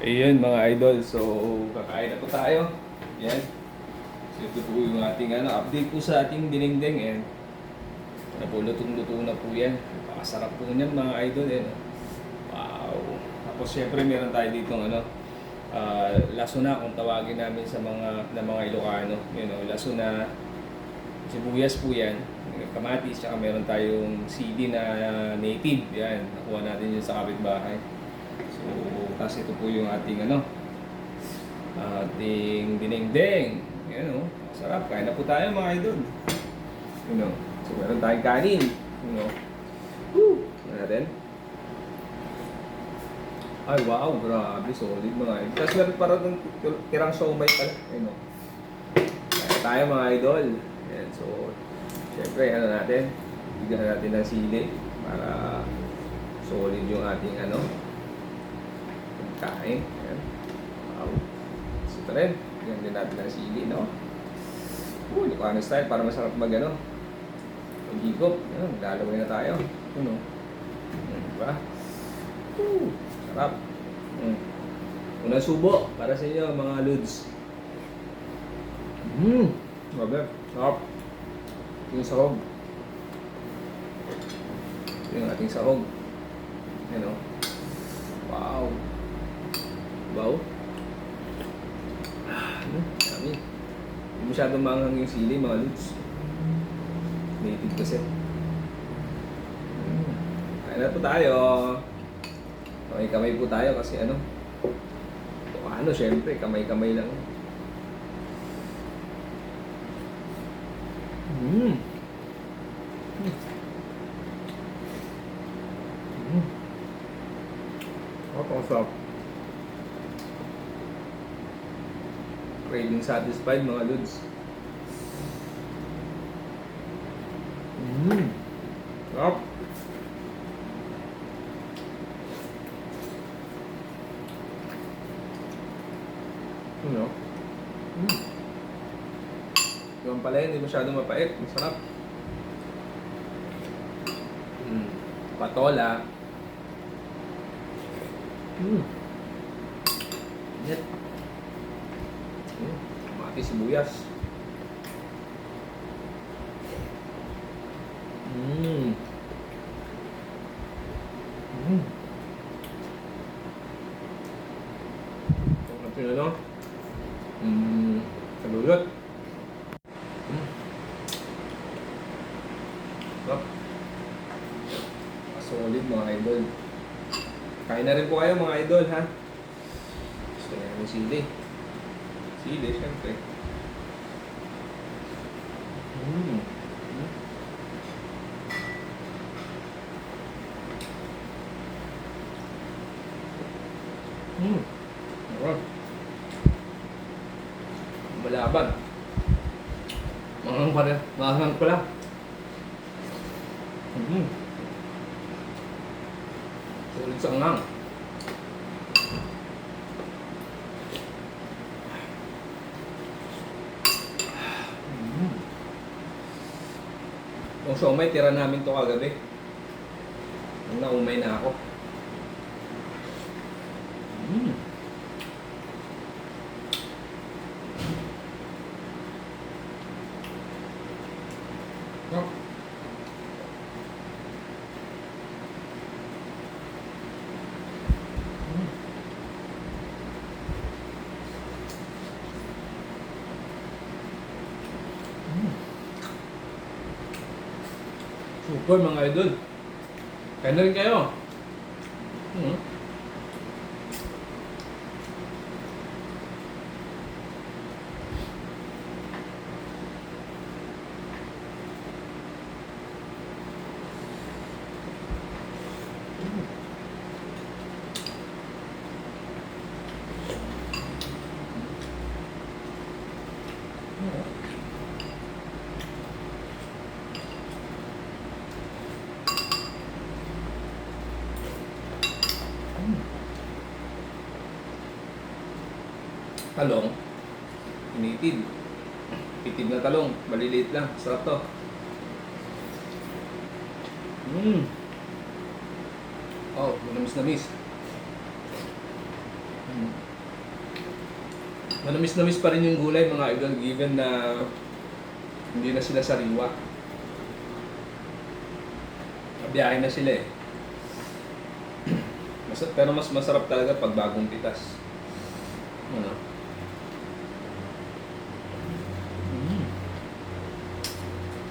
Ayun mga idol, so kakain na po tayo. Yan. So ito po yung ating update po sa ating dinengdeng. And napulutong-luto na po yan. Napakasarap po niyan mga idol. Yan. Wow. Tapos syempre meron tayo dito lasuna kung tawagin namin sa mga Ilocano. You know, lasuna, sibuyas po yan. Kamatis, tsaka meron tayong sili na native. Yan. Nakuha natin yun sa kapitbahay. So, tapos ito po yung ating ating dinengdeng. Yan o, sarap. Kain na po tayo mga idol. You know, so meron tayong kanin. You know. Woo! Natin. Ay, wow, grabe, solid mga idol. Tapos meron parang tirang siomay pala. You know. Kain tayo mga idol. Yan, so, syempre, natin, bigyan natin ng sili para solid yung ating kain. Ayan. Wow. So, ito rin. Bigyan din natin ng sili, no? Ilocano style para masarap maghigop. Ayan, lalawin na tayo. Ano? Diba? Sarap. Unang subo para sa inyo, mga lods. Grabe. Sarap. Yung sahog. Yung ating sahog. Ayan, o. Wow. Wow. Dami. Hindi masyadong manghang yung sili, mga lods. Native kasi. Kain na po tayo. Kamay-kamay po tayo kasi syempre, kamay-kamay lang. Sarap. Craving satisfied mga lods. Sarap. Yung pala hindi masyadong mapait. Masarap. Patola. Net. Mati sibuyas. Kalulot. Solid mga idol. Kain na rin po kayo mga idol, ha? Gusto nyo namin sili. Sili, syempre. Alright. Malaban. Mangang pala. Sulit sa angang. Yung siomay, tira namin to kagabi. Nung naumay na ako. Super mga idol. Kaya na rin kayo. Talong, initid. Itid na talong, maliliit lang. Sarap to. Oh, manamis-namis. Manamis-namis pa rin yung gulay mga idol given na hindi na sila sariwa. Biyahe na sila eh. Pero mas masarap talaga pag bagong pitas. Ano?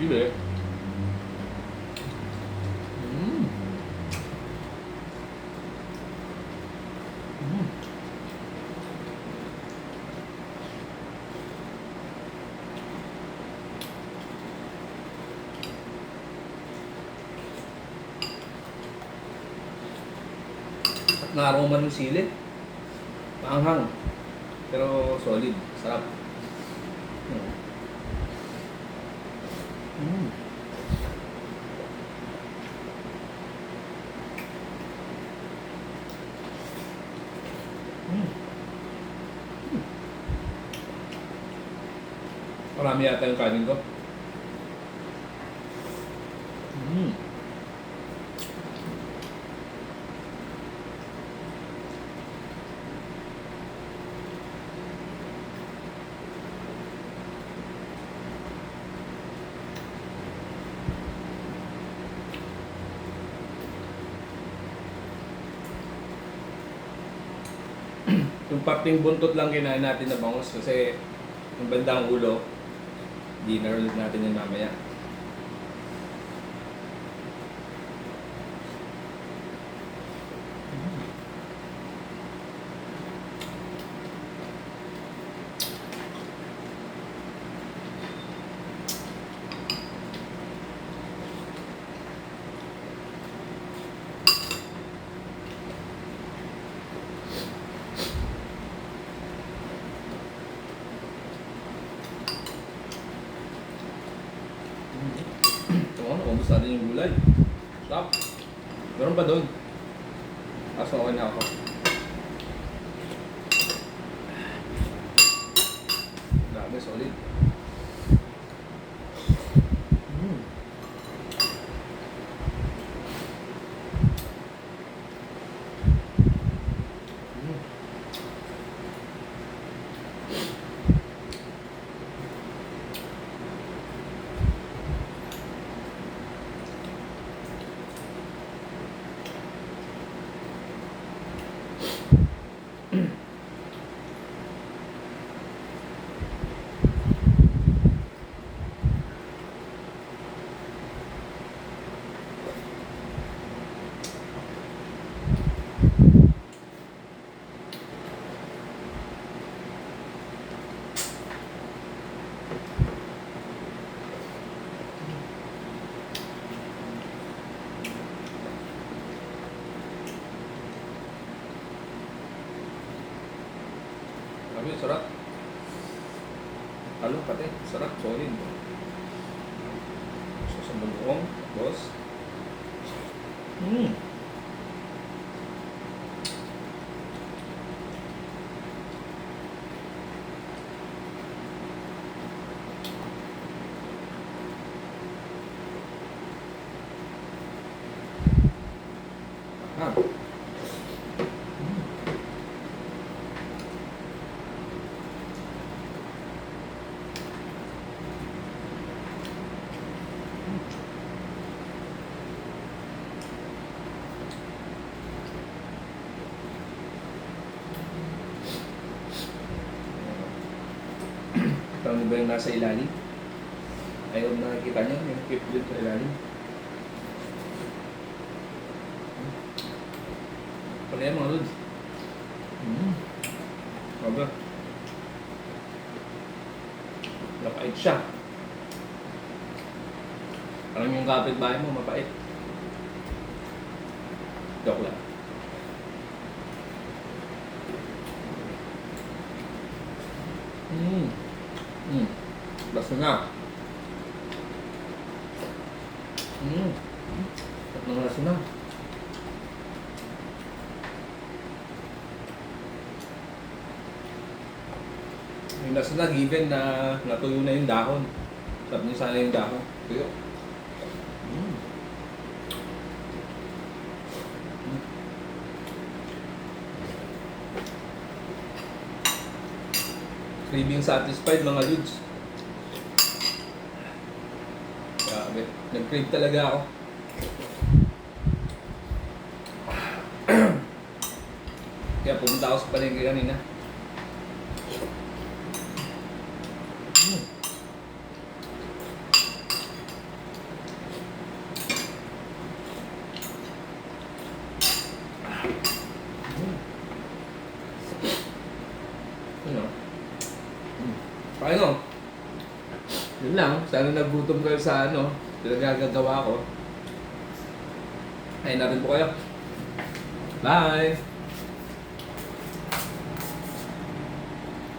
Pili. At na-aroma ng sili. Maanghang. Pero solid. Sarap. Marami yata yung kanin ko. Yung parting buntot lang kinain natin na bangus kasi yung bandang ulo, dinner ulit natin yung mamaya. Ubus natin yung gulay. Stop. Meron pa doon. Kaso okay na ako. Grabe, solid. Grabe, sarap. Halo pati, sarap, solid. So sa bulong, boss. Ah. Ito ba yung nasa ilalim? Ayaw na nakikita nyo, yung keep dun sa ilalim. Pala yan mga lods. Grabe. Mapait siya. Parang yung kapitbahay mo, mapait. Joke lang. Lasa na. Tatlong lasa na. Yung lasa na, given na natuyo na yung dahon. Sarap niyo sana yung dahon. Tuyo. Craving satisfied mga dudes. Grabe. Nag-crave talaga ako. Kaya pumunta ako sa palengke kanina. Ano? Paano? Yun lang. Sana nagutom kayo sa ano. Pinagagagawa ko. Ayun natin po kayo. Bye!